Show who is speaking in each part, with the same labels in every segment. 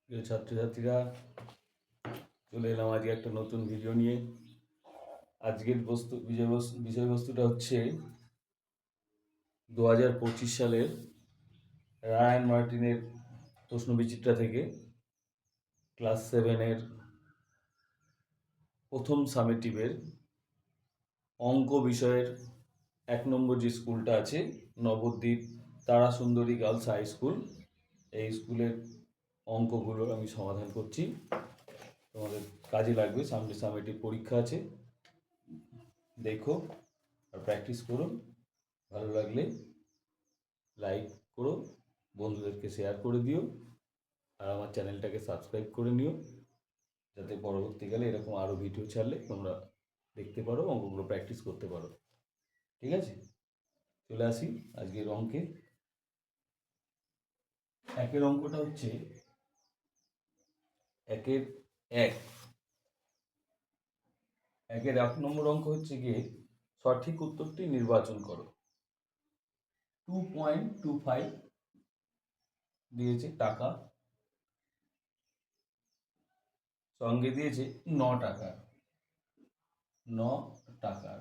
Speaker 1: প্রিয় ছাত্রছাত্রীরা, চলে এলাম আজকে একটা নতুন ভিডিও নিয়ে। আজকের বিষয়বস্তুটা হচ্ছে 2025 সালের রায়ান মার্টিনের প্রশ্নবিচিত্রা থেকে ক্লাস 7-এর প্রথম সামেটিভের অঙ্ক বিষয়ের 1 নম্বর যে স্কুলটা আছে, Nabadwip Tarasundari girls high school, এই স্কুলের অঙ্কগুলো আমি সমাধান করছি। তোমাদের কাজে লাগবে, সামনে সামেটিভ পরীক্ষা আছে। দেখো আর প্র্যাকটিস করো। ভালো লাগলে লাইক করো, বন্ধুদেরকে শেয়ার করে দিও, আর আমার চ্যানেলটাকে সাবস্ক্রাইব করে নিও, যাতে পরবর্তীকালে এরকম আরও ভিডিও ছাড়লে তোমরা দেখতে পারো, অঙ্কগুলো প্র্যাকটিস করতে পারো। ঠিক আছে, চলে আসি আজকের অঙ্কে। একের অঙ্কটা হচ্ছে একের 1 নম্বর অঙ্ক হচ্ছে গিয়ে সঠিক উত্তরটি নির্বাচন করো। 2.25 দিয়েছে টাকা, সঙ্গে দিয়েছে 9 টাকা। 9 টাকার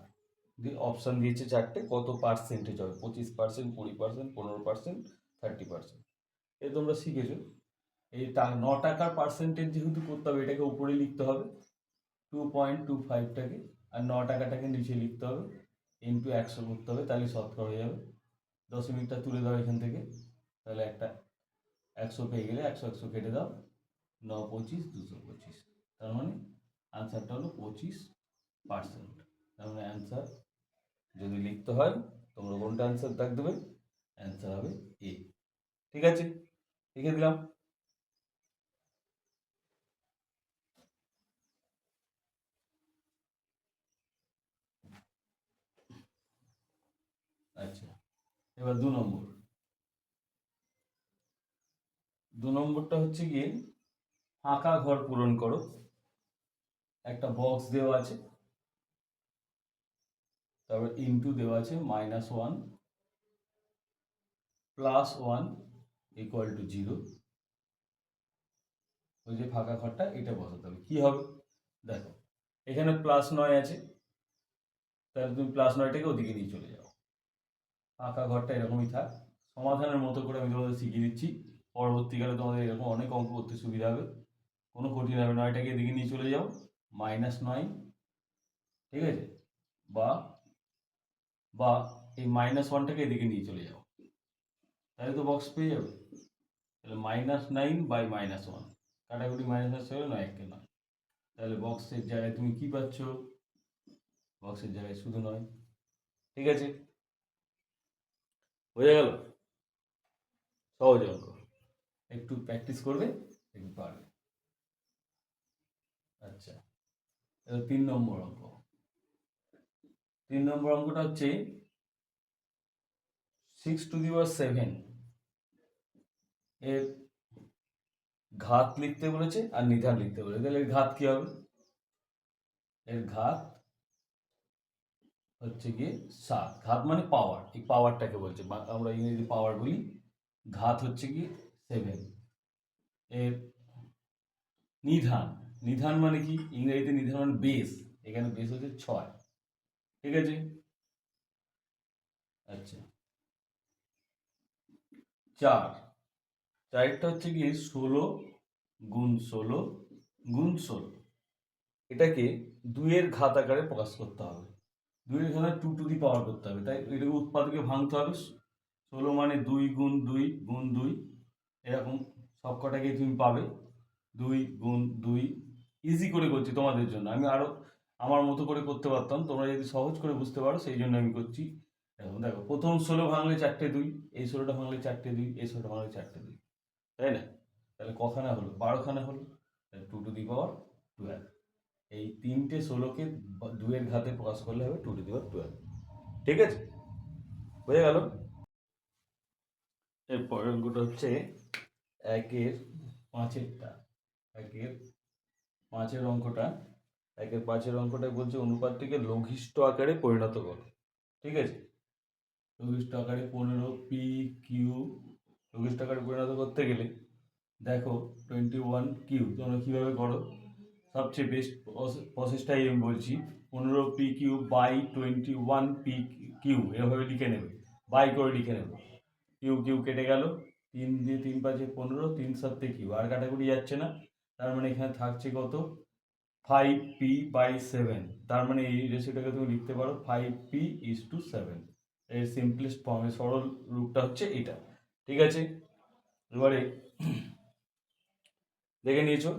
Speaker 1: দিয়ে অপশান দিয়েছে 4টে, কত পার্সেন্টেজ হবে, 25%, 20%, 15%, 30%। এ তোমরা শিখেছো। এই 9 টাকার পার্সেন্টেজ যেহেতু করতে হবে, এটাকে উপরে লিখতে হবে 2.25টাকে, আর 9 টাকাটাকে নিচে লিখতে হবে, ইন্টু 100 করতে হবে, তাহলে শতকরা হয়ে যাবে। দশমিকটা তুলে দাও এখান থেকে, তাহলে একটা 100 পেয়ে গেলে 100 100 কেটে দাও, 9 25 225। তার মানে আনসারটা হলো 25%। তার মানে অ্যান্সার যদি লিখতে হয়, তোমরা কোনটা অ্যান্সার দাগ দেবে? অ্যান্সার হবে এ। ঠিক আছে, লিখে দিলাম। আচ্ছা, এবার 2 নম্বরটা হচ্ছে গিয়ে ফাঁকা ঘর পূরণ করো। একটা বক্স দেওয়া আছে, তারপর ইনটু দেওয়া আছে -1 +1 = 0। ওই যে ফাঁকা ঘরটা, এটা বসাতে হবে। কি হবে দেখো, এখানে +9 আছে, তাহলে তুমি +9টাকে ওদিকে নিয়ে চলে যাও। ফাঁকা ঘরটা এরকমই থাক। সমাধানের মতো করে আমি তোমাদের শিখিয়ে দিচ্ছি, পরবর্তীকালে তোমাদের এরকম অনেক অঙ্ক করতে সুবিধা হবে, কোনো কঠিন হবে। 9টাকে এদিকে নিয়ে চলে যাও, -9, ঠিক আছে, বা বা এই -1টাকে এদিকে নিয়ে চলে যাও, তাহলে তো বক্স পেয়ে যাবে। তাহলে -9/-1, কাটাকুটি মাইনাস হয়ে 9 9। তাহলে বক্সের জায়গায় তুমি কি পাচ্ছ? বক্সের জায়গায় শুধু 9। ঠিক আছে, বোঝা গেল? সহজ অঙ্ক, একটু প্র্যাকটিস করবে, একটু পারবে। আচ্ছা, এবার 3 নম্বর অঙ্ক। 3 নম্বর অঙ্কটা হচ্ছে 6⁷ এর ঘাত লিখতে বলেছে আর নিধান লিখতে বলেছে। তাহলে এর ঘাত কি হবে? এর ঘাত হচ্ছে গিয়ে 7। ঘাত মানে পাওয়ার, এই পাওয়ারটাকে বলছে, আমরা ইংরেজি পাওয়ার বলি। ঘাত হচ্ছে কি 7। এর নিধান, নিধান মানে কি? ইংরেজিতে নিধান মানে বেস, এখানে বেস হচ্ছে 6। ঠিক আছে, আচ্ছা। 4টা হচ্ছে কি 16 গুণ 16 গুণ 16। এটাকে 2-এর ঘাত আকারে প্রকাশ করতে হবে। 2-এর ঘাতে 2 করতে হবে, তাই এটাকে উৎপাদকে ভাঙতে হবে। 16 মানে 2 গুণ 2 গুণ 2, এরকম সব কটাকেই তুমি পাবে 2 গুণ 2। ইজি করে করছি তোমাদের জন্য, আমি আরও আমার মতো করে করতে পারতাম, তোমরা যদি সহজ করে বুঝতে পারো সেই জন্য আমি করছি। এখন দেখো, প্রথম 16 ভাঙলে 4টে 2, এই 16টা ভাঙলে 4টে 2, এই 16টা ভাঙলে 4টে 2, তাই না? তাহলে কখানা হলো? 12খানা হলো। তাহলে 2⁻12। এই 3টে 16কে 2-এর ঘাতে প্রকাশ করলে হবে 2⁻12। ঠিক আছে, বোঝা গেল? এর পরের অঙ্কটা হচ্ছে 1-এর 5-এরটা। 1-এর 5-এর অঙ্কটা, 1-এর 5-এর অঙ্কটায় বলছে অনুপাতটিকে লঘিষ্ঠ আকারে পরিণত করো। ঠিক আছে, লঘিষ্ঠ আকারে 15 p q লঘিষ্ঠ আকারে পরিণত করতে গেলে দেখো 21 কিউ তোমরা কীভাবে করো, সবচেয়ে বেস্ট প্রসেসটাই আমি বলছি। 15 pq বাই 21 pq এভাবে লিখে নেবে, বাই করে লিখে নেবে। কিউ কিউ কেটে গেল, 3 দিয়ে 3 5 15, 3 7 কিউ, আর কাটাকুটি যাচ্ছে না। তার মানে এখানে থাকছে কত, 5p/7। তার মানে এই রেশিওটাকে তুমি লিখতে পারো 5p:7। এর সিম্পলেস্ট ফর্মে সরল রূপটা হচ্ছে এটা। ঠিক আছে, এবারে দেখে নিয়েছো,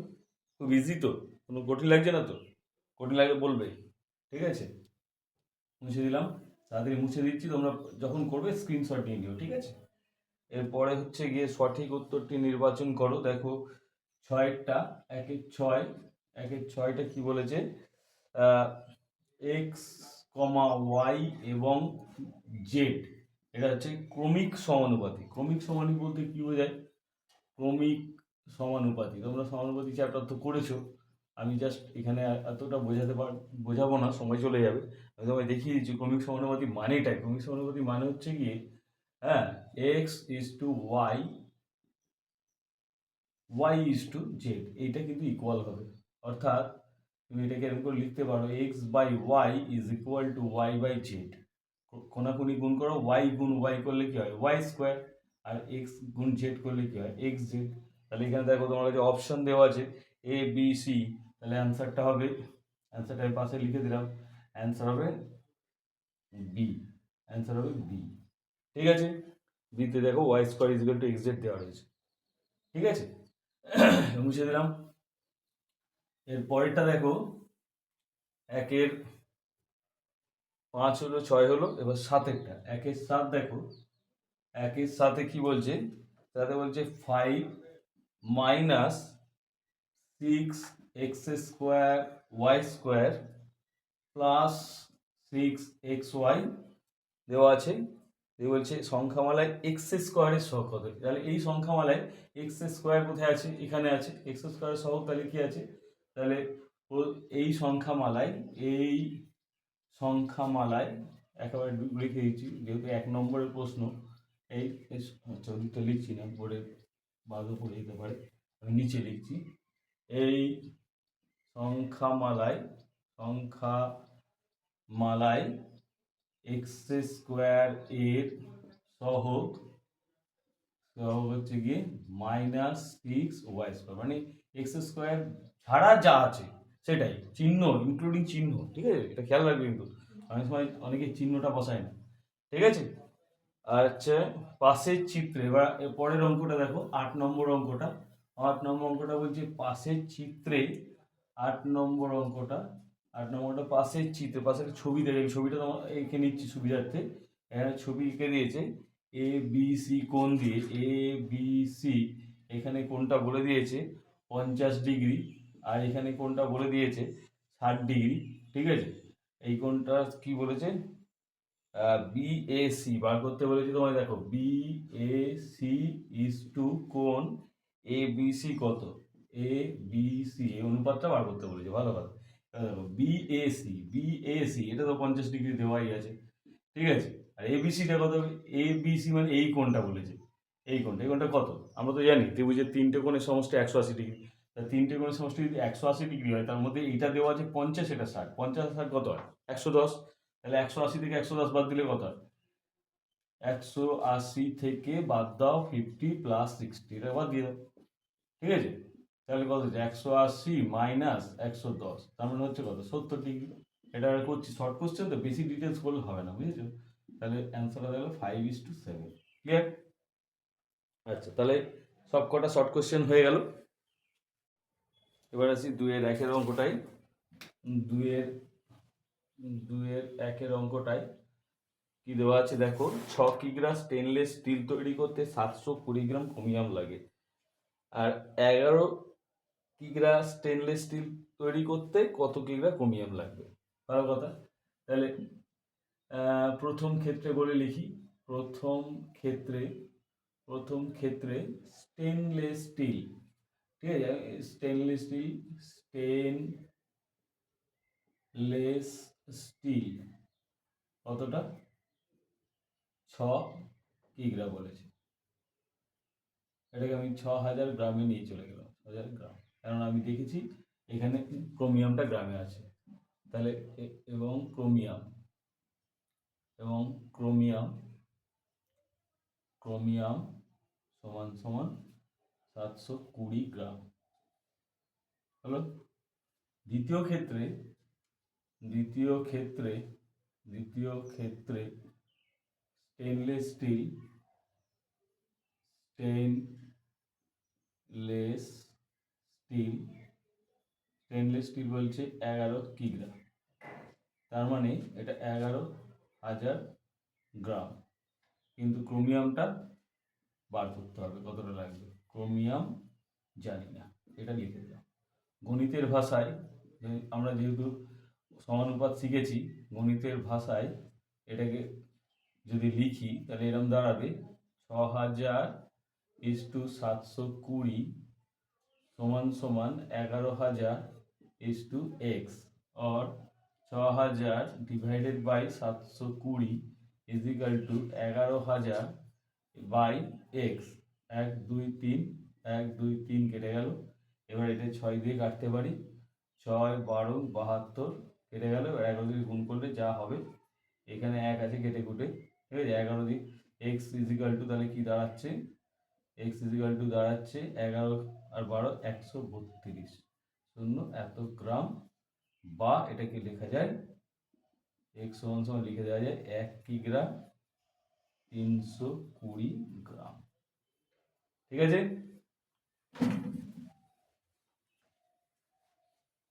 Speaker 1: খুব ইজি তো, কোনো কঠিন লাগছে না তো? কঠিন লাগলে বলবে, ঠিক আছে? মুছে দিলাম, তাড়াতাড়ি মুছে দিচ্ছি, তোমরা যখন করবে স্ক্রিনশট নিয়ে নিও, ঠিক আছে? এরপরে হচ্ছে গিয়ে সঠিক উত্তরটি নির্বাচন করো। দেখো ছয়টা, একের ছয়, একের ছয়টা কি বলেছে, এক্স কমা ওয়াই এবং জেড, এটা হচ্ছে ক্রমিক সমানুপাতি। ক্রমিক সমানুপাতি বলতে কি বোঝায়? ক্রমিক সমানুপাতি, তোমরা সমানুপাতি চ্যাপ্টার তো করেছো, আমি জাস্ট এখানে এতটা বোঝাবো না, সময় চলে যাবে। আমি তোমায় দেখিয়ে দিচ্ছি ক্রমিক সমানুপাতি মানেটাই। ক্রমিক সমানুপাতি মানে হচ্ছে গিয়ে, হ্যাঁ, x is to y, y is to z, এইটা কিন্তু ইকুয়াল হবে। অর্থাৎ তুমি এটাকে এরকম করে লিখতে পারো, x by y is equal to y by z. কোনাকুনি গুণ করো, ওয়াই গুণ ওয়াই করলে কি হয়, ওয়াই স্কোয়ার, আর এক্স গুণ জেড করলে কি হয়, এক্স জেড। তাহলে এখানে দেখো তোমার কাছে অপশন দেওয়া আছে এ বি সি, তাহলে অ্যান্সারটা হবে, অ্যান্সারটা আমি পাশে লিখে দিলাম, অ্যান্সার হবে বি, অ্যান্সার হবে বি। ঠিক আছে, বিতে দেখো y square is equal to x z দেওয়া রয়েছে। ঠিক আছে, মুছে দিলাম। এর পরেরটা দেখো, একের 5 হলো, 6 হলো, এবার 7এরটা, একের 7 দেখো, একের সাথে কি বলছে, সাথে বলছে 5 minus 6x² y² plus 6xy দেওয়া আছে। দিয়ে বলছে সংখ্যামালায় x² সহগ কত। তাহলে এই সংখ্যামালায় x² কোথায় আছে, এখানে আছে x² সহগ, তাহলে কি আছে, তাহলে এই সংখ্যামালায়, এই সংখ্যামালায় একেবারে লিখে দিচ্ছি যেহেতু 1 নম্বরের প্রশ্ন। এই তো লিখছি না, বোর্ডে বাধা পড়ে যেতে পারে, আমি নিচে লিখছি, এই সংখ্যামালায় x² এর সহগ হচ্ছে গিয়ে -6y², মানে x² ছাড়া যা আছে সেটাই, চিহ্ন ইনক্লুডিং চিহ্ন, ঠিক আছে, এটা খেয়াল রাখবে কিন্তু অনেক সময় অনেকে চিহ্নটা বসায় না। ঠিক আছে, আর হচ্ছে পাশের চিত্রে, এবার পরের অঙ্কটা দেখো, 8 নম্বর অঙ্কটা। 8 নম্বর অঙ্কটা বলছে পাশের চিত্রে, 8 নম্বর অঙ্কটা, 8 নম্বরটা পাশের চিত্রে, পাশের ছবি দেখে, ছবিটা তোমার এঁকে নিচ্ছি সুবিধার্থে। এখানে ছবি এঁকে দিয়েছে এ বি সি কোণ দিয়ে, এ বি সি, এখানে কোণটা বলে দিয়েছে 50 ডিগ্রি, আর এখানে কোণটা বলে দিয়েছে 60 ডিগ্রি। ঠিক আছে, এই কোণটা কি বলেছে, বিএসি বার করতে বলেছি তোমায়। দেখো বিএসি ইজ টু কোণ এ বিসি কত, এ বিসি এই অনুপাতটা বার করতে বলেছে, ভালো কথা। দেখো বিএসি এটা তো 50 ডিগ্রি দেওয়াই আছে। ঠিক আছে, আর এবিসিটা কত হবে, এবিসি মানে এই কোণটা বলেছে, এই কোণটা কত, আমরা তো জানি ত্রিভুজের 3টে কোণের সমষ্টি 180 ডিগ্রি। তা 3টে কোণের সমষ্টি যদি 180 ডিগ্রি হয়, তার মধ্যে এইটা দেওয়া আছে 50, এটা 60, 50 60 কত হয়, 110। তাহলে 180 থেকে 110 বাদ দিলে কত হয়, 180 থেকে বাদ দাও 50 প্লাস 60, এটা বাদ দিয়ে দাও। ঠিক আছে, তাহলে কত হচ্ছে, 180 মাইনাস 110, তার মানে হচ্ছে কত, 70 ডিগ্রি। এটা করছি শর্ট কোশ্চেন তো, বেশি ডিটেলস করলে হবে না, বুঝেছো? তাহলে অ্যান্সার হয়ে গেল 5:7। ক্লিয়ার? আচ্ছা, তাহলে সব কটা শর্ট কোশ্চেন হয়ে গেল। এবার আসি 2-1 অঙ্কটাই। 2-1 অঙ্কটাই কি দেওয়া আছে দেখো, 6 কিগ্রা স্টেনলেস স্টিল তৈরি করতে 720 গ্রাম ক্রোমিয়াম লাগে, আর 11 কিগ্রা স্টেনলেস স্টিল তৈরি করতে কত কিগ্রা ক্রোমিয়াম লাগবে। ভালো কথা। তাহলে প্রথম ক্ষেত্রে বলে লিখি, প্রথম ক্ষেত্রে স্টেনলেস স্টিল, ঠিক আছে, স্টেনলেস স্টিল কতটা, 6 কিগ্রা বলেছে। এটাকে আমি 6000 গ্রামে নিয়ে চলে গেলাম, 6000 গ্রাম, কারণ আমি দেখেছি এখানে ক্রোমিয়ামটা গ্রামে আছে। তাহলে এবং ক্রোমিয়াম ক্রোমিয়াম সমান সমান 720 গ্রাম হলো। দ্বিতীয় ক্ষেত্রে স্টেনলেস স্টিল বলছে 11 কিগ্রা, তার মানে এটা 11,000 গ্রাম। কিন্তু ক্রোমিয়ামটা বার করতে হবে কতটা লাগবে, ক্রোমিয়াম জানি না, এটা লিখে দিলাম। গণিতের ভাষায় আমরা যেহেতু সমানুপাত শিখেছি, গণিতের ভাষায় এটাকে যদি লিখি তাহলে এরকম দাঁড়াবে 6000:720 সমান সমান 11,000:x, और 6000 divided by 720 is equal to 11,000/x। 1 2 3 1 2 3 কেটে গেল। এবার এটা 6 দিয়ে কাটতে পারি, 6 12 72 কেটে গেল। 11 দিয়ে গুণ করলে যা হবে, এখানে 1 আছে কেটে কুটে, ঠিক আছে। 11 দিয়ে x ইজ ইকাল টু তাহলে কি দাঁড়াচ্ছে, x ইজ ইকাল টু দাঁড়াচ্ছে 11 আর 12 132 শূন্য এত গ্রাম, বা এটাকে লেখা যায় x সমান সমান লিখে দেওয়া যায় 1 কিগ্রা 320 গ্রাম, ঠিক আছে।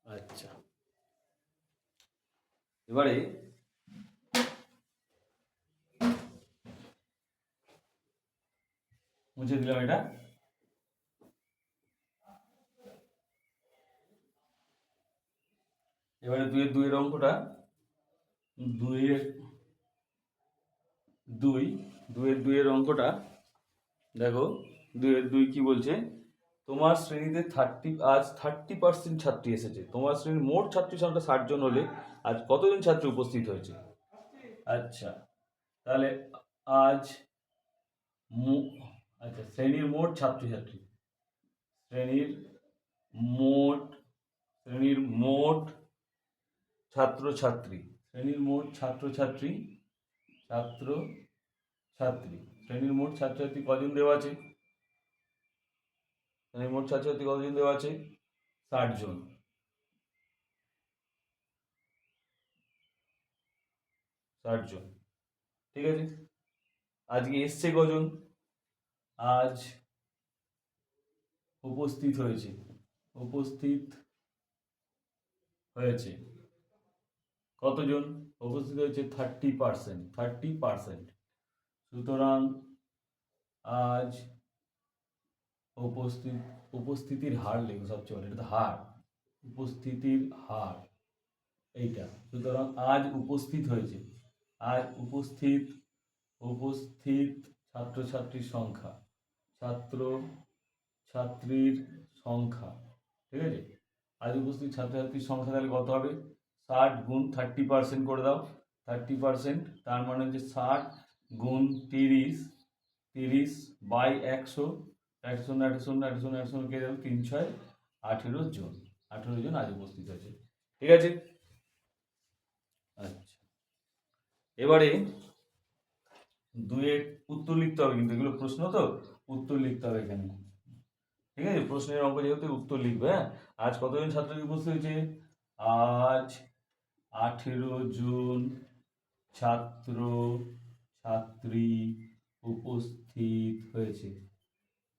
Speaker 1: আচ্ছা, এবারে মুছে দিলাম এটা। এবারে 2 এর অঙ্কটা, 2 এর অঙ্কটা দেখো। 2 কি বলছে, তোমার শ্রেণীতে আজ 30% ছাত্রী এসেছে। তোমার শ্রেণীর মোট ছাত্রী সংখ্যা 60 জন হলে আজ কতজন ছাত্রী উপস্থিত হয়েছে। আচ্ছা, তাহলে আজ শ্রেণীর মোট ছাত্রছাত্রী, শ্রেণীর মোট ছাত্রছাত্রী, শ্রেণীর মোট ছাত্রছাত্রী কজন দেওয়া আছে, শ্রেণীর মোট ছাত্রছাত্রী কতজন দেওয়া আছে, 60 জন। ঠিক আছে। আজকে এসছে কজন, আজ উপস্থিত হয়েছে কতজন, উপস্থিত হয়েছে 30%। সুতরাং আজ উপস্থিতির হার লিখো সবচেয়ে বড়, এটা তো হার, উপস্থিতির হার এইটা। সুতরাং আজ উপস্থিত হয়েছে, আজ উপস্থিত ছাত্রছাত্রীর সংখ্যা, ছাত্রীর সংখ্যা, ঠিক আছে। আজ উপস্থিত ছাত্রছাত্রীর সংখ্যা তাহলে কত হবে, 60 গুণ 30% করে দাও, 30%, তার মানে হচ্ছে 60 গুণ 30 বাই 100, 100 কে দাও 3 6 18 জন, 18 জন আজ উপস্থিত আছে, ঠিক আছে। আচ্ছা, এবারে 2 এর উত্তর লিখতে হবে, কিন্তু এগুলো প্রশ্ন তো উত্তর লিখতে হবে এখানে, ঠিক আছে। প্রশ্নের অঙ্ক যেহেতু উত্তর লিখবে। হ্যাঁ, আজ কতজন ছাত্রী উপস্থিত হয়েছে, আজ 18 জন ছাত্র ছাত্রী উপস্থিত হয়েছে,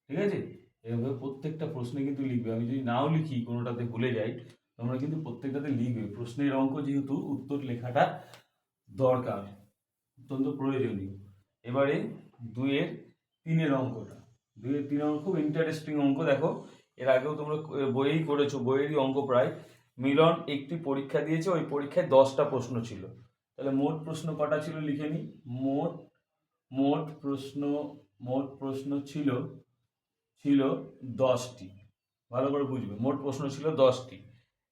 Speaker 1: ঠিক আছে। এভাবে প্রত্যেকটা প্রশ্নে কিন্তু লিখবে। আমি যদি নাও লিখি, কোনোটাতে ভুলে যাই, তোমরা কিন্তু প্রত্যেকটাতে লিখবে। প্রশ্নের অঙ্ক যেহেতু উত্তর লেখাটা দরকার, অত্যন্ত প্রয়োজনীয়। এবারে 2 এর 3 এর অঙ্কটা, 2 এর 3 অঙ্ক খুব ইন্টারেস্টিং অঙ্ক। দেখো, এর আগেও তোমরা বইয়েই করেছো, বইয়েরই অঙ্ক প্রায়। মিলন একটি পরীক্ষা দিয়েছে, ওই পরীক্ষায় 10টা প্রশ্ন ছিল। তাহলে মোট প্রশ্ন কটা ছিল লিখে নি, মোট প্রশ্ন ছিল 10টি। ভালো করে বুঝবে, মোট প্রশ্ন ছিল 10টি।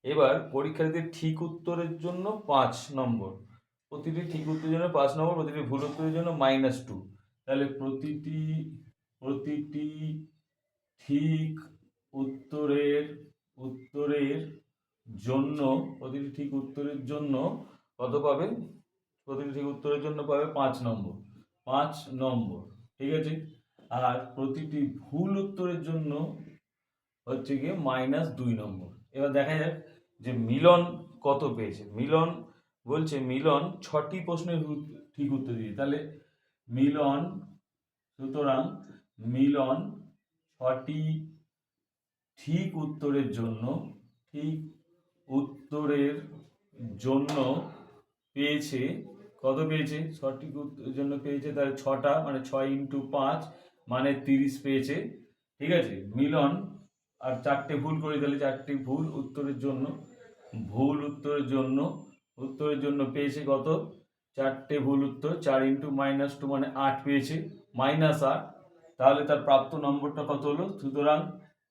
Speaker 1: এবার পরীক্ষার্থীদের ঠিক উত্তরের জন্য 5 নম্বর, প্রতিটি ঠিক উত্তরের জন্য 5 নম্বর, প্রতিটি ভুল উত্তরের জন্য -2। তাহলে প্রতিটি ঠিক উত্তরের উত্তরের জন্য প্রতিটি ঠিক উত্তরের জন্য কত পাবে? প্রতিটি ঠিক উত্তরের জন্য পাবে 5 নম্বর। 5 নম্বর, ঠিক আছে। আর প্রতিটি ভুল উত্তরের জন্য হচ্ছে গিয়ে -2 নম্বর। এবার দেখা যাক যে মিলন কত পেয়েছে। মিলন বলছে মিলন 6টি প্রশ্নের ঠিক উত্তর দিয়েছে। তাহলে মিলন, সুতরাং মিলন 6টি ঠিক উত্তরের জন্য ঠিক উত্তরের জন্য পেয়েছে কত? পেয়েছে সঠিক উত্তরের জন্য পেয়েছে তাহলে 6টা, মানে 6 × 5 মানে 30 পেয়েছে, ঠিক আছে। মিলন আর 4টে ভুল করে, তাহলে 4টি ভুল উত্তরের জন্য, ভুল উত্তরের জন্য উত্তরের জন্য পেয়েছে কত? 4টে ভুল উত্তর। 4 × -2 মানে 8 পেয়েছে, -8। তাহলে তার প্রাপ্ত নম্বরটা কত হলো? সুতরাং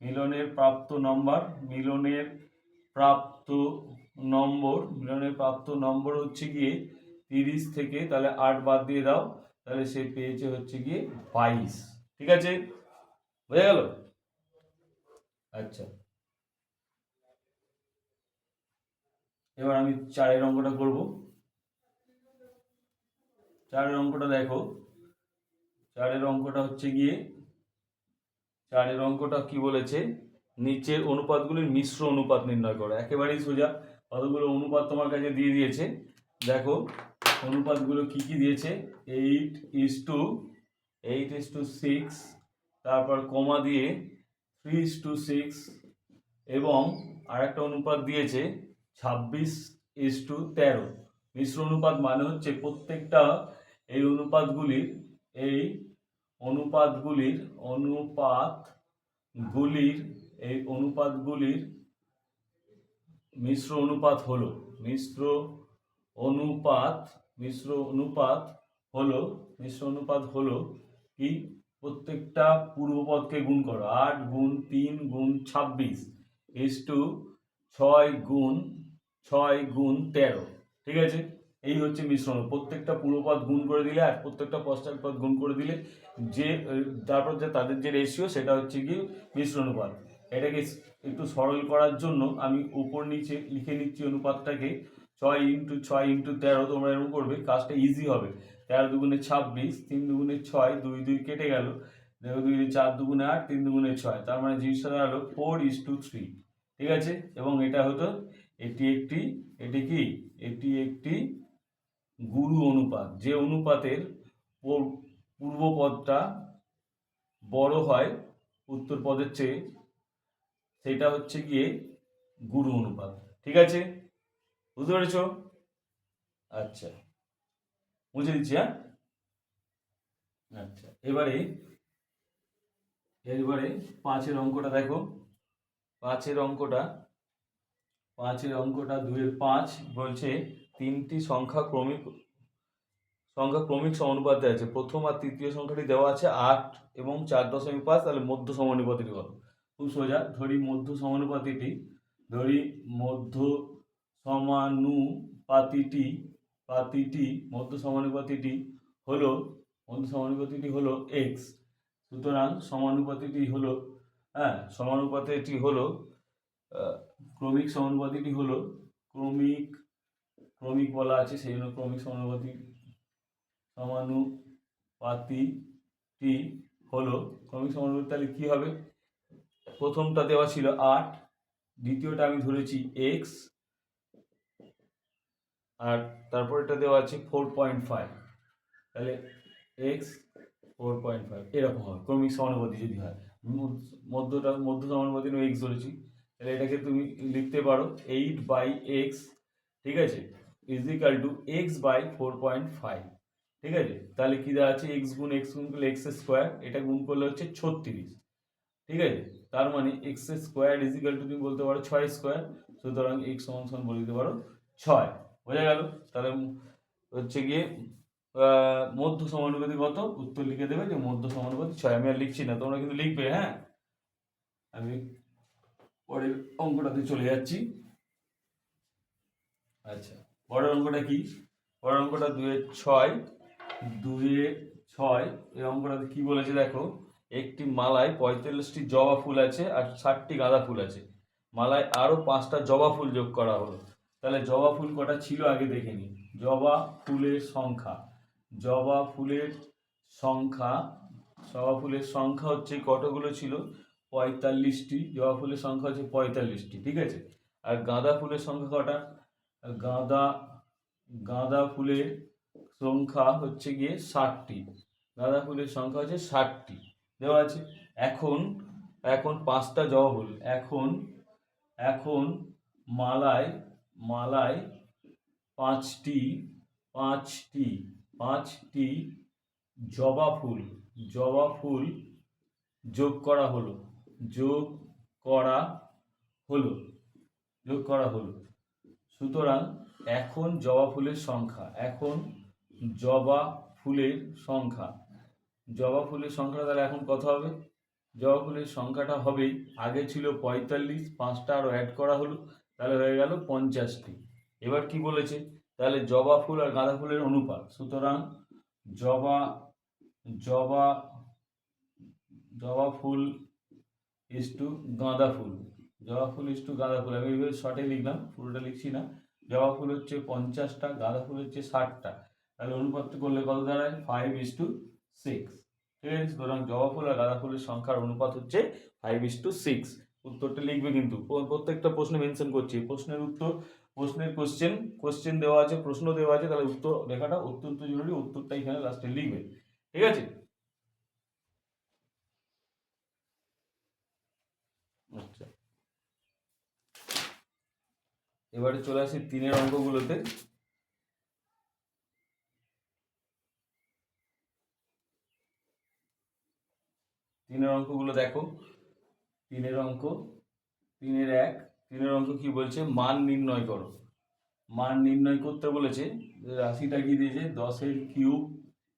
Speaker 1: মিলনের প্রাপ্ত নম্বর, মিলনের প্রাপ্ত নম্বর হচ্ছে গিয়ে 30 থেকে তাহলে 8 বাদ দিয়ে দাও, তাহলে সে পেয়েছে হচ্ছে গিয়ে 22। ঠিক আছে, বোঝা গেল? আচ্ছা, এবার আমি 4-এর অঙ্কটা করব। 4-এর অঙ্কটা দেখো। 4-এর অঙ্কটা হচ্ছে গিয়ে 4-এর অঙ্কটা কি বলেছে? নিচের অনুপাতগুলির মিশ্র অনুপাত নির্ণয় করো। একেবারেই সোজা। কতগুলো অনুপাত তোমার কাছে দিয়ে দিয়েছে, দেখো অনুপাতগুলো কি কি দিয়েছে। 8:6, তারপর কমা দিয়ে 3:6, এবং আরেকটা অনুপাত দিয়েছে 26:13। মিশ্র অনুপাত মানে হচ্ছে প্রত্যেকটা এই অনুপাতগুলির মিশ্র অনুপাত হলো কি? প্রত্যেকটা পূর্বপদকে গুণ করো। 8 × 3 × 26 6 × 13, ঠিক আছে। এই হচ্ছে মিশ্রণ। প্রত্যেকটা পূর্বপদ গুণ করে দিলে আর প্রত্যেকটা পশ্চাৎপদ গুণ করে দিলে যে তারপর যে তাদের যে রেশিও, সেটা হচ্ছে কি মিশ্র অনুপাত। এটাকে একটু সরল করার জন্য আমি উপর নিচে লিখে নিচ্ছি অনুপাতটাকে। 6 × 6 × 13, তোমরা এরকম করবে, কাজটা ইজি হবে। 13 দুগুণে 26, 3 দুগুণে 6, 2 2 কেটে গেল, দেখো 2 4 দুগুণে 8, 3 দুগুণে 6, তার মানে জিনিসটা দাঁড়ালো 4:3, ঠিক আছে। এবং এটা হতো এটি একটি গুরু অনুপাত। যে অনুপাতের পূর্বপদটা বড় হয় উত্তর পদের চেয়ে, সেটা হচ্ছে গিয়ে গুরু অনুপাত, ঠিক আছে। বুঝতে পেরেছ? আচ্ছা, বুঝে দিচ্ছি, হ্যাঁ। আচ্ছা, এবারে 5-এর অঙ্কটা দেখো। 5-এর অঙ্কটা 2-এর 5 বলছে 3টি সংখ্যা ক্রমিক সমানুপাতে আছে। প্রথম আর তৃতীয় সংখ্যাটি দেওয়া আছে 8 এবং 4.5। তাহলে মধ্য সমানুপাতিটি কত? খুব সোজা। ধরি মধ্য সমানুপাতিটি হলো x। সুতরাং সমানুপাতিটি হলো ক্রমিক সমানুপাতিটি হলো ক্রমিক বলা আছে, সেই জন্য ক্রমিক সমানুপাতিটি হলো ক্রমিক সমানুপাতি। তাহলে কি হবে? প্রথমটা দেওয়া ছিল 8, দ্বিতীয়টা আমি ধরেছি x, আর তারপর এটা দেওয়া আছে 4.5, তাহলে x 4.5 এরকম হবে ক্রমিক সমানুপাতি যদি হয়। মধ্য সমানুপাতি x ধরেছি, তাহলে এটাকে তুমি লিখতে পারো 8/x, ঠিক আছে, x/4.5, ঠিক আছে। তাহলে কি দাঁড়াচ্ছে? x গুণ x গুণ করলে x², এটা গুণ করলে হচ্ছে 36, ঠিক আছে। তার মানে x² তুমি বলতে পারো 6²। সুতরাং x সমান বলে দিতে পারো 6। বোঝা গেল? তাহলে হচ্ছে গিয়ে মধ্য সমানুপাতি কত? উত্তর লিখে দেবে যে মধ্য সমানুপাতি 6। আমি আর লিখছি না, তোমরা কিন্তু লিখবে, হ্যাঁ। আমি পরের অঙ্কটাতে চলে যাচ্ছি। আচ্ছা, পরের অঙ্কটা কি? পরের অঙ্কটা 2-এর 6। এই অঙ্কটাতে কি বলেছে দেখো। একটি মালায় 45টি জবা ফুল আছে আর 60টি গাঁদা ফুল আছে। মালায় আরও 5টা জবা ফুল যোগ করা হলো। তাহলে জবা ফুল কটা ছিল আগে দেখে নিই। জবা ফুলের সংখ্যা, জবা ফুলের সংখ্যা, জবা ফুলের সংখ্যা হচ্ছে কতগুলো ছিল? 45টি। জবা ফুলের সংখ্যা হচ্ছে 45টি, ঠিক আছে। আর গাঁদা ফুলের সংখ্যা কটা? গাঁদা গাঁদা ফুলের সংখ্যা হচ্ছে গিয়ে 60টি। গাঁদা ফুলের সংখ্যা হচ্ছে 60টি দেওয়া আছে। এখন এখন 5টা জবা ফুল, এখন এখন মালায় মালায় পাঁচটি জবা ফুল যোগ করা হলো যোগ করা হলো যোগ করা হলো সুতরাং এখন জবা ফুলের সংখ্যা, এখন জবা ফুলের সংখ্যা জবা ফুলের সংখ্যাটা তাহলে এখন কত হবে? জবা ফুলের সংখ্যাটা হবে, আগে ছিল 45, 5টা আরও অ্যাড করা হলো, তাহলে হয়ে গেল 50টি। এবার কি বলেছে? তাহলে জবা ফুল আর গাঁদা ফুলের অনুপাত, সুতরাং জবা জবা জবা ফুল ইস টু গাঁদা ফুল, জবা ফুল ইস টু গাঁদা ফুল। আমি এইভাবে শর্টে লিখলাম, পুরোটা লিখছি না। জবা ফুল হচ্ছে 50টা, গাঁদা ফুল হচ্ছে 60টা, তাহলে অনুপাতটা করলে কত দাঁড়ায়? 5:6। ঠিক আছে, সুতরাং জবা ফুল আর গাঁদা ফুলের সংখ্যার অনুপাত হচ্ছে 5:6। উত্তরটা লিখবে কিন্তু, প্রত্যেকটা প্রশ্নে মেনশন করছি। প্রশ্নের উত্তর, প্রশ্নের কোশ্চেন দেওয়া আছে, প্রশ্ন দেওয়া আছে, তাহলে উত্তর লেখাটা অত্যন্ত জরুরি। উত্তরটা এখানে লাস্টে লিখবে, ঠিক আছে। আচ্ছা, এবারে চলে আসি 3-এর অঙ্কগুলোতে। 3-এর অঙ্কগুলো দেখো। 3-এর অঙ্ক, 3-এর অঙ্ক কি বলছে? মান নির্ণয় করো। মান নির্ণয় করতে বলেছে। রাশিটা কি দিয়েছে? 10-এর cube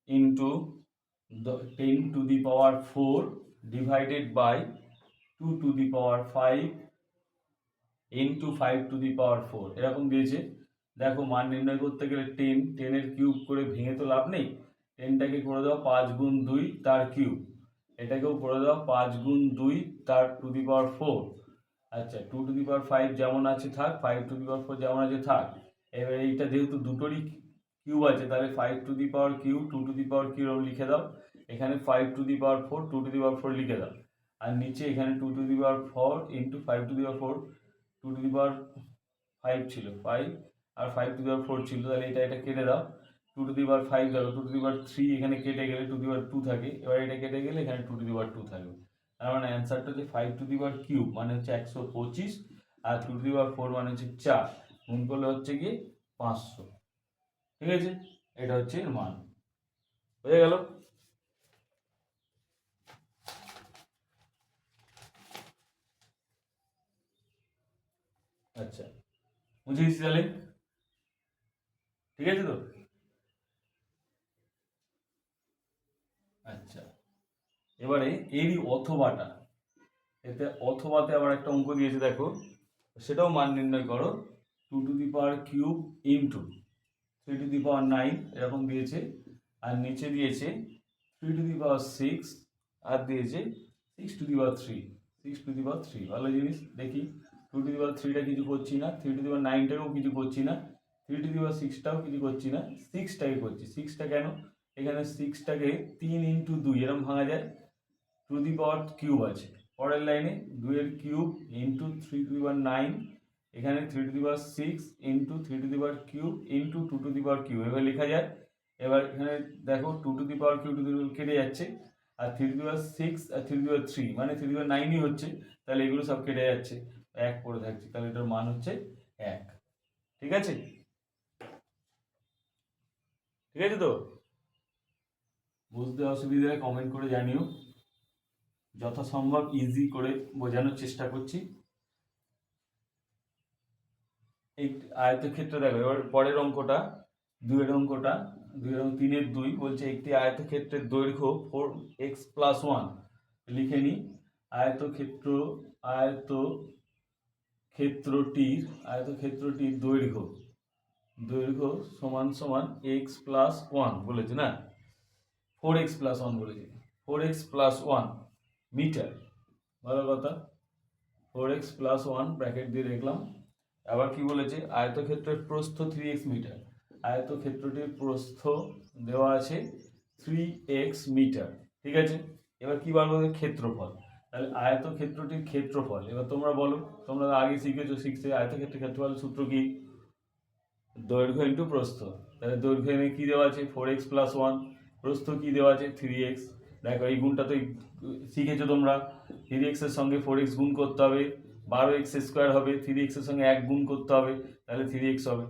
Speaker 1: into 10⁴ divided by 2⁵ into 5⁴ এরকম দিয়েছে। দেখো, মান নির্ণয় করতে গেলে 10-এর কিউব করে ভেঙে তো লাভ নেই। 10টাকে করে দাও 5 গুণ 2 তার কিউব, এটাকেও করে দাও 5 গুণ 2 তার ⁴। আচ্ছা, 2⁵ যেমন আছে থাক, 5⁴ যেমন আছে থাক। এবার এইটা যেহেতু দুটোরই কিউব আছে, তাহলে 5⁵, 2⁵ লিখে দাও। এখানে 5⁴, 2⁴ লিখে দাও। আর নিচে এখানে 2⁴ ইন্টু 5⁴, 2⁵ ছিল 5 আর 5⁴ ছিল, তাহলে এটা কেটে দাও। 2⁵ গেল, 2⁵ এখানে কেটে গেলে 2 থাকে। এবার এটা কেটে গেলে এখানে 2⁵ থাকবে। তার মানে অ্যান্সারটা হচ্ছে 5⁵ মানে হচ্ছে 125, আর 2⁵ মানে হচ্ছে 4, গুণ করলে হচ্ছে কি 500। ঠিক আছে, এটা হচ্ছে এর মান। হয়ে গেল। আচ্ছা, বুঝে গেছি তাহলে, ঠিক আছে তো। আচ্ছা, এবারে এরই অথবাটা, এতে অথবাতে আবার একটা অঙ্ক দিয়েছে দেখো, সেটাও মান নির্ণয় করো। 2⁵ ইন্টু 3⁹ এরকম দিয়েছে, আর নিচে দিয়েছে 3⁶, আর দিয়েছে 6⁵। ভালো জিনিস। দেখি, 2⁵ কিছু করছি না, 3⁹টাকেও কিছু করছি না, 3⁶টাও কিছু করছি না, 6টাকে করছি। 6টা কেন? এখানে 6টাকে 3 ইন্টু 2 এরকম ভাঙা যায়, কিউব আছে। পরের লাইনে 2-এর কিউব ইন্টু 3⁹, এখানে 3⁶ ইন্টু 3⁵ ইন্টু 2⁵, এভাবে লেখা যায়। এবার এখানে দেখো 2⁵ কেটে যাচ্ছে, আর 3⁶ আর 3⁵, মানে 3⁹ হচ্ছে, তাহলে এগুলো সব কেটে যাচ্ছে, 1 পড়ে থাকছে, তাহলে এটার মান হচ্ছে 1। ঠিক আছে, ঠিক আছে তো। বুঝতে অসুবিধা হয় কমেন্ট করে জানিও, যথাসম্ভব ইজি করে বোঝানোর চেষ্টা করছি। এই আয়তক্ষেত্র দেখো, এবার পরের অঙ্কটা, 2-এর অঙ্কটা, 3-এর 2 বলছে একটি আয়তক্ষেত্রের দৈর্ঘ্য 4x+1। লিখে নি, আয়তক্ষেত্রটির দৈর্ঘ্য সমান সমান x+1 বলেছে না, 4x+1 বলেছে, 4x+1 মিটার। ভালো কথা, 4x প্লাস 1 ব্র্যাকেট দিয়ে দেখলাম। আবার কি বলেছে, আয়তক্ষেত্রের প্রস্থ 3x মিটার। আয়তক্ষেত্রটির প্রস্থ দেওয়া আছে 3x মিটার, ঠিক আছে। এবার কি বার করবে, ক্ষেত্রফল। তাহলে আয়তক্ষেত্রটির ক্ষেত্রফল, এবার তোমরা বলো, তোমরা আগে শিখেছো, শিখছে আয়তক্ষেত্রের ক্ষেত্রফলের সূত্র কি, দৈর্ঘ্য ইন্টু প্রস্থ। তাহলে দৈর্ঘ্য এনে কি দেওয়া আছে 4x প্লাস 1, প্রস্থ কি দেওয়া আছে 3x। দেখো এই গুণটা তো শিখেছো তোমরা, 3x এর সঙ্গে 4x গুণ করতে হবে, 12x স্কোয়ার হবে, 3x এর সঙ্গে 1 গুণ করতে হবে, তাহলে 3x হবে,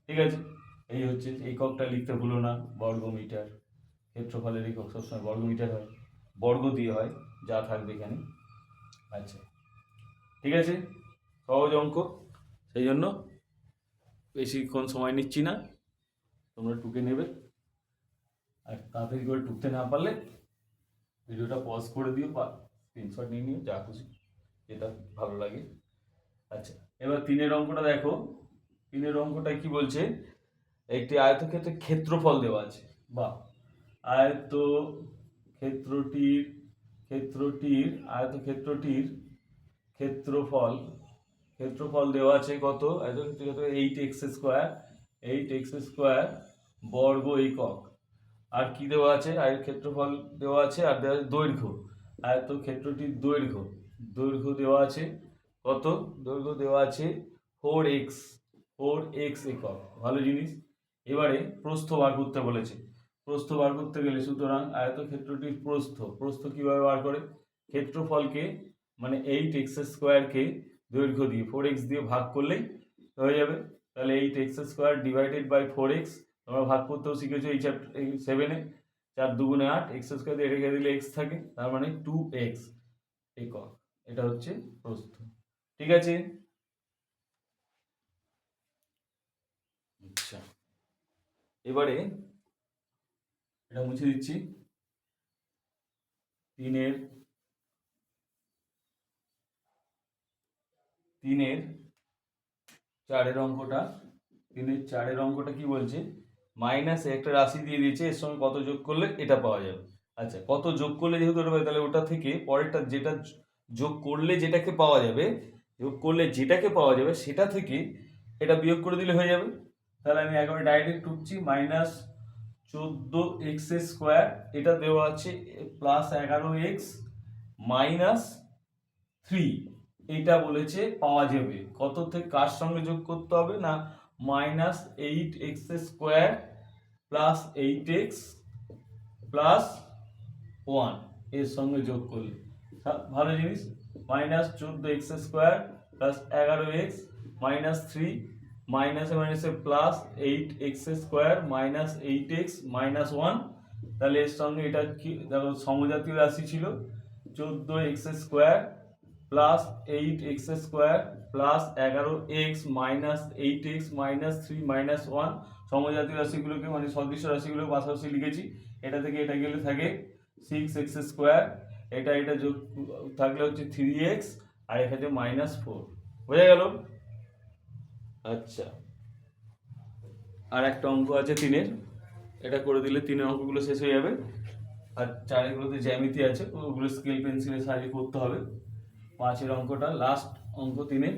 Speaker 1: ঠিক আছে। এই হচ্ছে, এককটা লিখতে ভুলো না, বর্গ মিটার। ক্ষেত্রফলের একক সবসময় বর্গ মিটার হয়, বর্গ দিয়ে হয়, যা থাকবে এখানে। আচ্ছা, ঠিক আছে, সহজ অঙ্ক, সেই জন্য বেশিক্ষণ সময় নিচ্ছি না, তোমরা টুকে নেবে। আর তাড়াতাড়ি করে টুকতে না পারলে ভিডিওটা পজ করে দিও বা স্ক্রিনশট নিয়ে নিও, যা খুশি, যেটা ভালো লাগে। আচ্ছা, এবার 3-এর অঙ্কটা দেখো। 3-এর অঙ্কটা কি বলছে, একটি আয়তক্ষেত্রের ক্ষেত্রফল দেওয়া আছে, বা আয়তক্ষেত্রটির ক্ষেত্রফল দেওয়া আছে কত, আয়তক্ষেত্র 8x স্কোয়ার বর্গ একক। আর কি দেওয়া আছে, ক্ষেত্রফল দেওয়া আছে, আর দেওয়া আছে দৈর্ঘ্য। আয়তক্ষেত্রটির দৈর্ঘ্য দেওয়া আছে কত, দৈর্ঘ্য দেওয়া আছে 4x একক, ভালো জিনিস। এবারে প্রস্থ বার করতে বলেছে। প্রস্থ বার করতে গেলে সুতরাং আয়তক্ষেত্রটির প্রস্থ কিভাবে বার করে, ক্ষেত্রফলকে মানে 8x স্কোয়ারকে দৈর্ঘ্য দিয়ে 4x দিয়ে ভাগ করলেই হয়ে যাবে। তাহলে 8x square divided by 4x, তোমরা ভাগ করতেও শিখেছো এই চ্যাপ্টার 7-এ, 4 দুগুণে 8, x স্কোয়ার দিয়ে রেখে দিলে x থাকে, তার মানে 2x একক। এটা হচ্ছে প্রস্থ, ঠিক আছে। আচ্ছা, এবারে এটা মুছে দিচ্ছি। 3-এর 4-এর অঙ্কটা, 3-এর 4-এর অঙ্কটা কি বলছে, মাইনাসে একটা রাশি দিয়ে দিয়েছে, এর সঙ্গে কত যোগ করলে এটা পাওয়া যাবে। আচ্ছা, কত যোগ করলে যেহেতু এটা পাবে, তাহলে ওটা থেকে পরেরটা যেটা যোগ করলে যেটাকে পাওয়া যাবে সেটা থেকে এটা বিয়োগ করে দিলে হয়ে যাবে। তাহলে আমি একেবারে ডাইরেক্ট টুকছি, -14x স্কোয়ার, এটা দেওয়া আছে +11x -3, এটা বলেছে পাওয়া যাবে কত থেকে, কার সঙ্গে যোগ করতে হবে না, -8x² + 8x + 1 এর সঙ্গে যোগ করলে ভালো জিনিস। -14x² + 11x -3, মাইনাসে মাইনাসে +8x² -8x -1, তাহলে এর সঙ্গে এটা কি দেখো, সমজাতীয় রাশি ছিল, 14x² + 8x² + 11x -8x -3 -1, সমজাতীয় রাশিগুলোকে মানে সদৃশ্য রাশিগুলোকে পাশাপাশি লিখেছি। এটা থেকে এটা গেলে থাকে 6x², এটা যোগ থাকলে হচ্ছে 3x, আর এখানে -4, বোঝা গেল। আচ্ছা, আর একটা অঙ্ক আছে 3-এর, এটা করে দিলে 3-এর অঙ্কগুলো শেষ হয়ে যাবে। আর 4-এগুলোতে জ্যামিতি আছে, ওগুলো স্কেল পেন্সিলের সাহায্যে করতে হবে। 5-এর অঙ্কটা লাস্ট অঙ্ক 3-এর,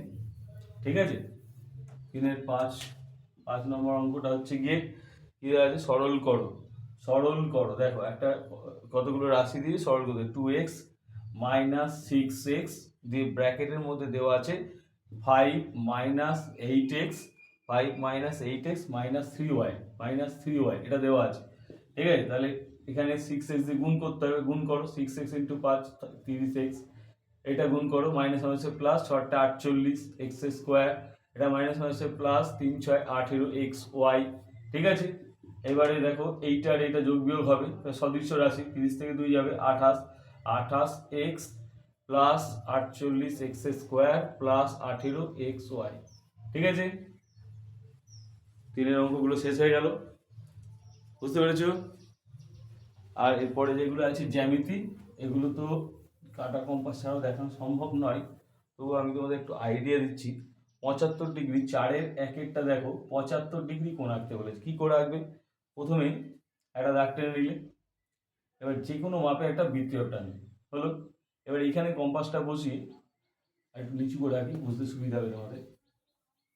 Speaker 1: ঠিক আছে। 3-এর 5 নম্বর অঙ্কটা হচ্ছে গিয়ে কি আছে, সরল করো। দেখো একটা কতগুলো রাশি দিয়ে সরল করতে, 2x -6x দিয়ে ব্র্যাকেটের মধ্যে দেওয়া আছে 5 -8x -3y এটা দেওয়া আছে, ঠিক আছে। তাহলে এখানে 6x দিয়ে গুণ করতে হবে, গুণ করো, 6x × 5 30x, এটা গুণ করো, মাইনাস মাইনাসে প্লাস, 6টা 48 x², এটা মাইনাস মাইনাসে প্লাস, 3 6 18 xy, ঠিক আছে। এবারে দেখো এইটার এটা যোগ বিয়োগ হবে, সদৃশ্য রাশি, 30 থেকে 2 যাবে 28x plus 48x² plus 18xy, ঠিক আছে। 3-এর অঙ্কগুলো শেষ হয়ে গেল, বুঝতে পেরেছো। আর এরপরে যেগুলো আছে জ্যামিতি, এগুলো তো কাটা কম্পাস ছাড়াও দেখানো সম্ভব নয়, তবু আমি তোমাদের একটু আইডিয়া দিচ্ছি। 75 ডিগ্রি, 4-এর 1-এরটা দেখো 75 ডিগ্রি কোণ আঁকতে বলেছে। কি করে আঁকবে, প্রথমে একটা দাগ টেনে নিলে, এবার যে কোনো মাপে একটা বৃত্তীয় টানবে, হলো। এবার এখানে কম্পাসটা বসিয়ে একটু নিচু করে রাখি, বুঝতে সুবিধা হবে তোমাদের।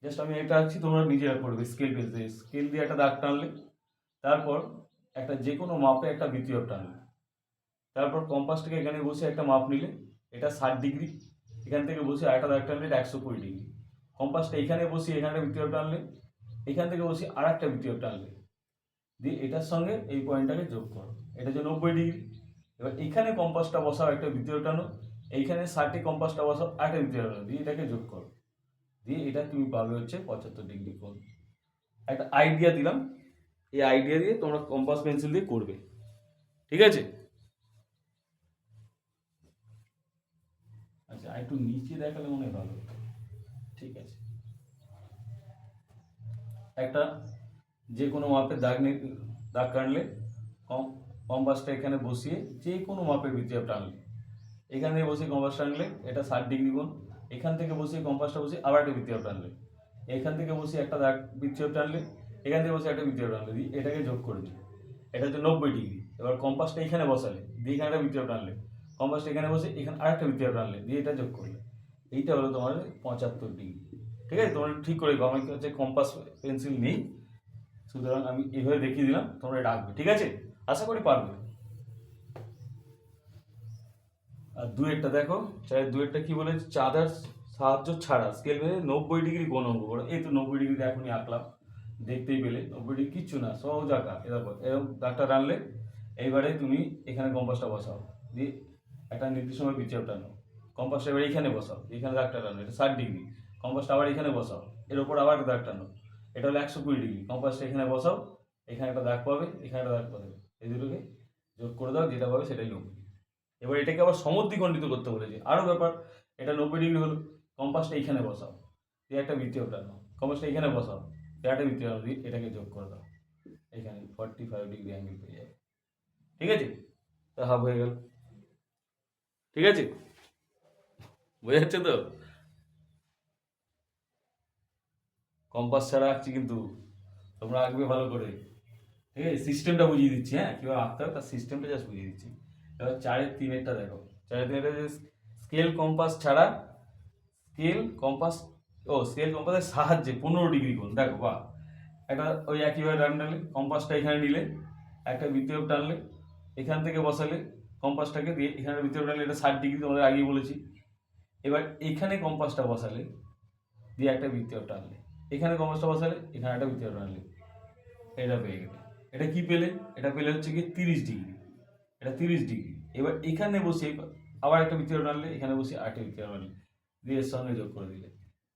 Speaker 1: জাস্ট আমি এটা আঁকছি, তোমরা নিজেরা করবে স্কেল পেন্সিল দিয়ে। স্কেল দিয়ে একটা দাগ টানলে, তারপর একটা যে কোনো মাপে একটা বৃত্তীয় টানলে, তারপর কম্পাসটাকে এখানে বসে একটা মাপ নিলে, এটা 60 ডিগ্রি, এখান থেকে বসে আরেকটা দাগ টানলে এটা 120 ডিগ্রি। কম্পাসটা এখানে বসিয়ে এখানে একটা বৃত্তীয় টানলে, এখান থেকে বসে আর একটা বৃত্তীয় টানলে, দিয়ে এটার সঙ্গে এই পয়েন্টটাকে যোগ করো, এটা হচ্ছে 90 ডিগ্রি। এবার এখানে কম্পাসটা বসাও, একটা বৃত্তীয় টানো, এইখানে 60 কম্পাসটা বসাও, আরেকটা বৃত্তীয় টানো, দিয়ে এটাকে যোগ করো, দিয়ে এটা তুমি পাবে হচ্ছে 75 ডিগ্রি কোণ। একটা আইডিয়া দিলাম, এই আইডিয়া দিয়ে তোমরা কম্পাস পেন্সিল দিয়ে করবে, ঠিক আছে? আচ্ছা, একটু নিচে দেখালে মনে হয় ভালো, ঠিক আছে। একটা যে কোনো মাপের দাগ কাটলে কম্পাসটা এখানে বসিয়ে যে কোনো মাপের বৃত্তীয় টানলে, এখান থেকে বসিয়ে কম্পাস টানলে এটা 60 ডিগ্রি কোণ, এখান থেকে বসিয়ে কম্পাসটা বসিয়ে আবার একটা বৃত্তীয় টানলে, এখান থেকে বসিয়ে একটা দাগ বৃত্তীয় টানলে, এখান থেকে বসে একটা বৃত্তীয় টানলে, দিয়ে এটাকে যোগ করে দিই, এটা হচ্ছে 90 ডিগ্রি। এবার কম্পাসটা এখানে বসালে, দিয়ে এখানে একটা বৃত্তীয় টানলে, কম্পাসটা এখানে বসে এখানে আরেকটা বৃত্তীয় টানলে, দিয়ে এটা যোগ করলে, এইটা হলো তোমার 75 ডিগ্রি। ঠিক আছে, তোমরা ঠিক করে আমার কাছে কম্পাস পেন্সিল নেই, সুতরাং আমি এভাবে দেখিয়ে দিলাম, তোমরা এটা আঁকবে, ঠিক আছে? আশা করি পারবে। আর দুয়েরটা দেখো, দুয়েরটা কি বলে, চাঁদার সাহায্য ছাড়া স্কেল ভেঙে 90 ডিগ্রি কোণ অঙ্ক করো। এই তো 90 ডিগ্রি এখনই আঁকলাম, দেখতেই পেলে 90 ডিগ্রি কিচ্ছু না, সহজ আঁকা। এরকম এরকম দাগটা টানলে, এইবারে তুমি এখানে কম্পাসটা বসাও, দিয়ে একটা নির্দিষ্ট সময় পিছিয়ে টানো, কম্পাসটা এবার এইখানে বসাও, এখানে দাগটা টানো, এটা 60 ডিগ্রি, কম্পাসটা আবার এখানে বসাও, এর ওপর আবার একটা দাগ টানো, এটা হলো 120 ডিগ্রি, কম্পাসটা এখানে বসাও, এখানে একটা দাগ পাবে, এখানে একটা দাগ পাবে, এই দুটোকে যোগ করে দাও, যেটা পাবে সেটাই 90। এবার এটাকে আবার সমদ্বিখণ্ডিত করতে বলেছে, আরও ব্যাপার। এটা 90 ডিগ্রি হলো, কম্পাসটা এইখানে বসাও, দিয়ে একটা বৃত্তীয় টানো, কম্পাসটা এখানে বসাও, দিয়ে একটা বৃত্তীয় টানো, দিয়ে এটাকে যোগ করে দাও, এখানে 45 ডিগ্রি অ্যাঙ্গেল পেয়ে যাবে, ঠিক আছে? তা হাফ হয়ে গেল, ঠিক আছে? বোঝা যাচ্ছে তো? কম্পাস ছাড়া আঁকছি কিন্তু, তোমরা আঁকবে ভালো করে, ঠিক আছে? সিস্টেমটা বুঝিয়ে দিচ্ছি, হ্যাঁ, কীভাবে আঁকতে হবে তার সিস্টেমটা জাস্ট বুঝিয়ে দিচ্ছি। এবার 4-3-এরটা দেখো, 4-3-এরটা যে স্কেল কম্পাস ছাড়া, স্কেল কম্পাসের সাহায্যে 15 ডিগ্রি কোণ, দেখো বাহ, একটা ওই একইভাবে টানলে, কম্পাসটা এখানে নিলে, একটা বৃত্তীয় টানলে, এখান থেকে বসালে কম্পাসটাকে, দিয়ে এখানে বৃত্তীয় টানলে, এটা 60 ডিগ্রি, তোমাদের আগেই বলেছি। এবার এখানে কম্পাসটা বসালে, দিয়ে একটা বৃত্তীয় টানলে, এখানে কম্পাসটা বসালে, এখানে একটা বৃত্তীয় টানলে, এটা পেয়ে গেলে। এটা কি পেলে? এটা পেলে হচ্ছে কি 30 ডিগ্রি, এটা 30 ডিগ্রি। এবার এখানে বসে আবার একটা বৃত্তীয় টানলে, এখানে বসে আরেকটা বৃত্তীয় টানলে, দিয়ে এর সঙ্গে যোগ করে দিলে,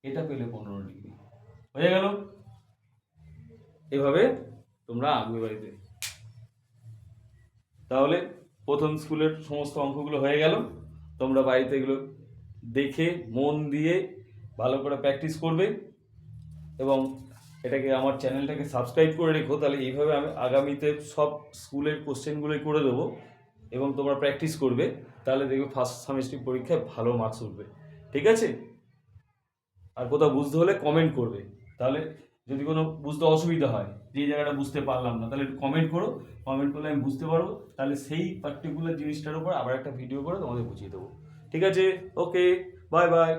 Speaker 1: এটা পেলে 15 ডিগ্রি। হয়ে গেল। এভাবে তোমরা আঁকবে বাড়িতে। তাহলে প্রথম স্কুলের সমস্ত অঙ্কগুলো হয়ে গেল। তোমরা বাড়িতে এগুলো দেখে মন দিয়ে ভালো করে প্র্যাকটিস করবে, এবং এটাকে আমার চ্যানেলটাকে সাবস্ক্রাইব করে রেখো, তাহলে এইভাবে আমি আগামীতে সব স্কুলের কোশ্চেনগুলোই করে দেবো, এবং তোমরা প্র্যাকটিস করবে, তাহলে দেখবে ফার্স্ট সেমিস্টার পরীক্ষায় ভালো মার্কস উঠবে, ঠিক আছে? আর কোথাও বুঝতে হলে কমেন্ট করবে, তাহলে যদি কোনো বুঝতে অসুবিধা হয়, যে এই জায়গাটা বুঝতে পারলাম না, তাহলে একটু কমেন্ট করো, কমেন্ট করলে আমি বুঝতে পারবো, তাহলে সেই পার্টিকুলার জিনিসটার উপর আবার একটা ভিডিও করে তোমাদের বুঝিয়ে দেবো, ঠিক আছে? ওকে, বাই বাই।